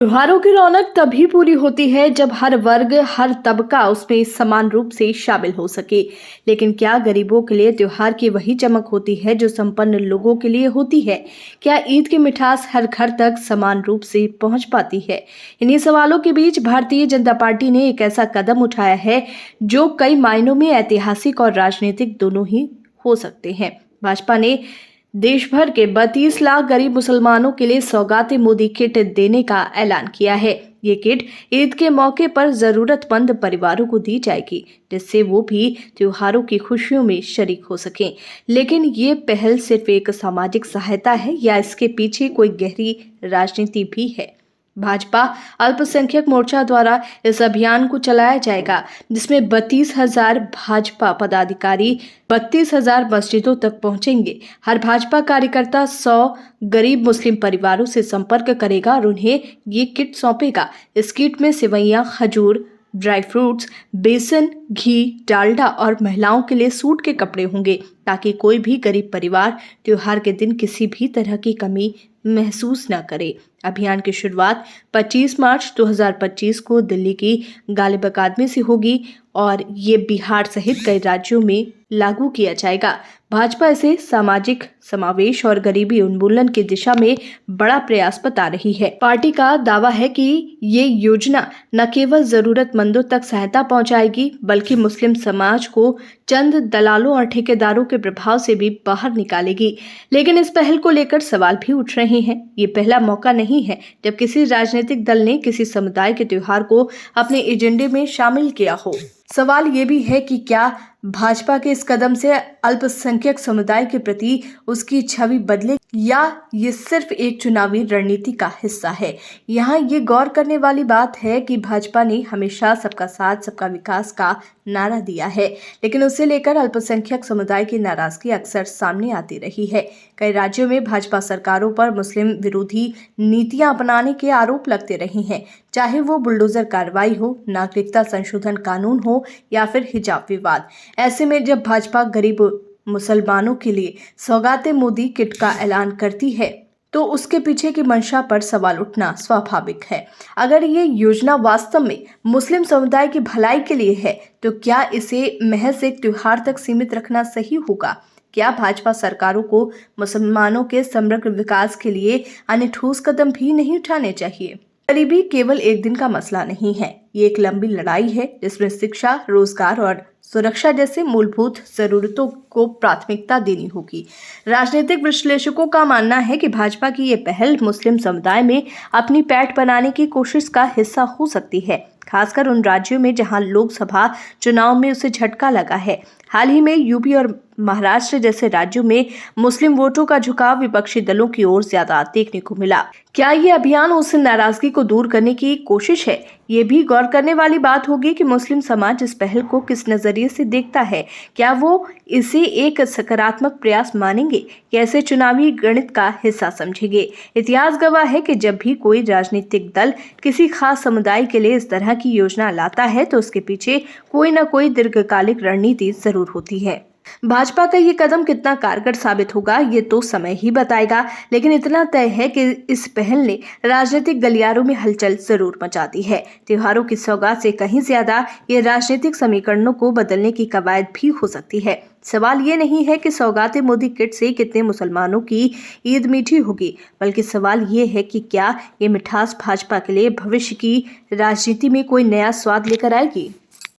त्योहारों की रौनक तभी पूरी होती है जब हर वर्ग, हर तबका उसमें समान रूप से शामिल हो सके। लेकिन क्या गरीबों के लिए त्योहार की वही चमक होती है जो संपन्न लोगों के लिए होती है? क्या ईद की मिठास हर घर तक समान रूप से पहुंच पाती है? इन्हीं सवालों के बीच भारतीय जनता पार्टी ने एक ऐसा कदम उठाया है जो कई मायनों में ऐतिहासिक और राजनीतिक दोनों ही हो सकते हैं। भाजपा ने देश भर के 32 लाख गरीब मुसलमानों के लिए सौगात मोदी किट देने का ऐलान किया है। ये किट ईद के मौके पर जरूरतमंद परिवारों को दी जाएगी, जिससे वो भी त्योहारों की खुशियों में शरीक हो सकें। लेकिन ये पहल सिर्फ एक सामाजिक सहायता है या इसके पीछे कोई गहरी राजनीति भी है? भाजपा अल्पसंख्यक मोर्चा द्वारा इस अभियान को चलाया जाएगा, जिसमें 32,000 भाजपा पदाधिकारी 32,000 मस्जिदों तक पहुंचेंगे। हर भाजपा कार्यकर्ता 100 गरीब मुस्लिम परिवारों से संपर्क करेगा और उन्हें ये किट सौंपेगा। इस किट में सेवइयां, खजूर, ड्राई फ्रूट्स, बेसन, घी, डालडा और महिलाओं के लिए सूट के कपड़े होंगे, ताकि कोई भी गरीब परिवार त्योहार के दिन किसी भी तरह की कमी महसूस न करे। अभियान की शुरुआत 25 मार्च 2025 को दिल्ली की गालिब अकादमी से होगी और ये बिहार सहित कई राज्यों में लागू किया जाएगा। भाजपा इसे सामाजिक समावेश और गरीबी उन्मूलन की दिशा में बड़ा प्रयास बता रही है। पार्टी का दावा है कि ये योजना न केवल जरूरतमंदों तक सहायता पहुंचाएगी, बल्कि मुस्लिम समाज को चंद दलालों और ठेकेदारों के प्रभाव से भी बाहर निकालेगी। लेकिन इस पहल को लेकर सवाल भी उठ रहे हैं। ये पहला मौका नहीं है जब किसी राजनीतिक दल ने किसी समुदाय के त्योहार को अपने एजेंडे में शामिल किया हो। सवाल ये भी है कि क्या भाजपा के इस कदम से अल्पसंख्यक समुदाय के प्रति उसकी छवि बदले या ये सिर्फ एक चुनावी रणनीति का हिस्सा है। यहाँ ये गौर करने वाली बात है कि भाजपा ने हमेशा सबका साथ सबका विकास का नारा दिया है, लेकिन उसे लेकर अल्पसंख्यक समुदाय की नाराजगी अक्सर सामने आती रही है। कई राज्यों में भाजपा सरकारों पर मुस्लिम विरोधी नीतियां अपनाने के आरोप लगते रहे हैं, चाहे वो बुलडोजर कार्रवाई हो, नागरिकता संशोधन कानून हो या फिर हिजाब विवाद। ऐसे में जब भाजपा गरीब मुसलमानों के लिए सौगात मोदी किट का ऐलान करती है, तो उसके पीछे की मंशा पर सवाल उठना स्वाभाविक है। अगर ये योजना वास्तव में मुस्लिम समुदाय की भलाई के लिए है, तो क्या इसे महज एक त्योहार तक सीमित रखना सही होगा? क्या भाजपा सरकारों को मुसलमानों के समग्र विकास के लिए अन्य ठोस कदम भी नहीं उठाने चाहिए? गरीबी केवल एक दिन का मसला नहीं है, ये एक लंबी लड़ाई है जिसमें शिक्षा, रोजगार और सुरक्षा जैसे मूलभूत जरूरतों को प्राथमिकता देनी होगी। राजनीतिक विश्लेषकों का मानना है कि भाजपा की ये पहल मुस्लिम समुदाय में अपनी पैठ बनाने की कोशिश का हिस्सा हो सकती है, खासकर उन राज्यों में जहां लोकसभा चुनाव में उसे झटका लगा है। हाल ही में यूपी और महाराष्ट्र जैसे राज्यों में मुस्लिम वोटों का झुकाव विपक्षी दलों की ओर ज्यादा देखने को मिला। क्या ये अभियान उस नाराजगी को दूर करने की कोशिश है? ये भी गौर करने वाली बात होगी कि मुस्लिम समाज इस पहल को किस नजरिए से देखता है। क्या वो इसे एक सकारात्मक प्रयास मानेंगे या इसे चुनावी गणित का हिस्सा समझेंगे? इतिहास गवाह है कि जब भी कोई राजनीतिक दल किसी खास समुदाय के लिए इस तरह की योजना लाता है, तो उसके पीछे कोई न कोई दीर्घकालिक रणनीति जरूर होती है। भाजपा का ये कदम कितना कारगर साबित होगा, ये तो समय ही बताएगा, लेकिन इतना तय है कि इस पहल ने राजनीतिक गलियारों में हलचल जरूर मचा दी है। त्योहारों की सौगात से कहीं ज्यादा ये राजनीतिक समीकरणों को बदलने की कवायद भी हो सकती है। सवाल ये नहीं है कि सौगात मोदी किट से कितने मुसलमानों की ईद मीठी होगी, बल्कि सवाल ये है कि क्या ये मिठास भाजपा के लिए भविष्य की राजनीति में कोई नया स्वाद लेकर आएगी।